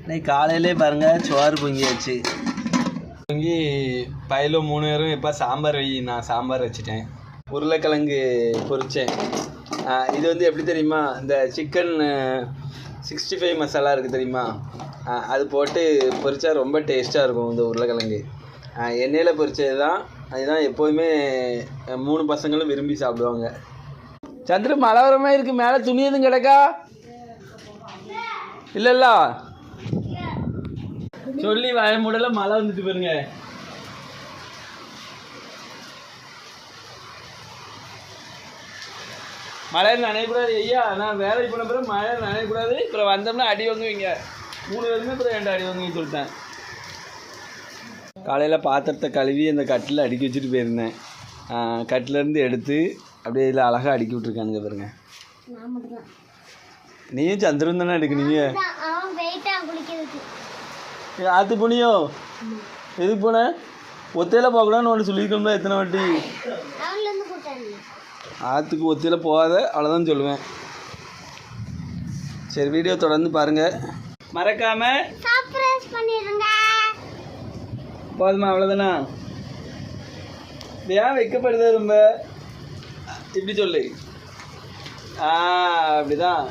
இன்னைக்கு காலையிலே பாருங்கள் சோறு பொங்கியாச்சு. பொங்கி பையில 3 பேரும் இப்போ சாம்பார் நான் சாம்பார் வச்சுட்டேன். உருளைக்கிழங்கு பொரித்தேன். இது வந்து எப்படி தெரியுமா, இந்த சிக்கன் 65 மசாலா இருக்குது தெரியுமா, அது போட்டு பொரித்தா ரொம்ப டேஸ்ட்டாக இருக்கும். இந்த உருளைக்கிழங்கு எண்ணெயில் பொரித்தது தான். அதுதான் எப்போதுமே 3 பசங்களும் விரும்பி சாப்பிடுவாங்க. சந்திர மழை வர மாதிரி இருக்குது. மேலே துணி எதுவும் கிடக்கா? இல்லைல்ல சொல்லி வாய மூடல மழை வந்துட்டு பாருங்க. மழையில் நனையக்கூடாது ஐயா. நான் வேலைக்கு போன பிறகு மழையில் நனையக்கூடாது. அப்புறம் வந்தோம்னா அடி வாங்குவீங்க. 3 பேருமே அப்புறம் 2 அடி வாங்குவீங்க சொல்லிட்டேன். காலையில் பாத்திரத்தை கழுவி அந்த கட்டில் அடுக்கி வச்சுட்டு போயிருந்தேன். கட்டிலேருந்து எடுத்து அப்படியே இதில் அழகாக அடுக்கி விட்ருக்கானுங்க பாருங்க. நீயும் சந்திரன் தானே எடுக்குனீங்க. ஆற்று போனியோ? எதுக்கு போன? ஒத்தையில் போகக்கூடாதுன்னு ஒன்று சொல்லியிருக்கோம்ல எத்தனை வாட்டி. ஆற்றுக்கு ஒத்தையில் போகாத, அவ்வளோதான் சொல்லுவேன். சரி, வீடியோ தொடர்ந்து பாருங்கள். மறக்காமல் போதுமா? அவ்வளோதானா? ஏன் வைக்கப்படுது ரொம்ப? இப்படி சொல்லு. அப்படிதான்.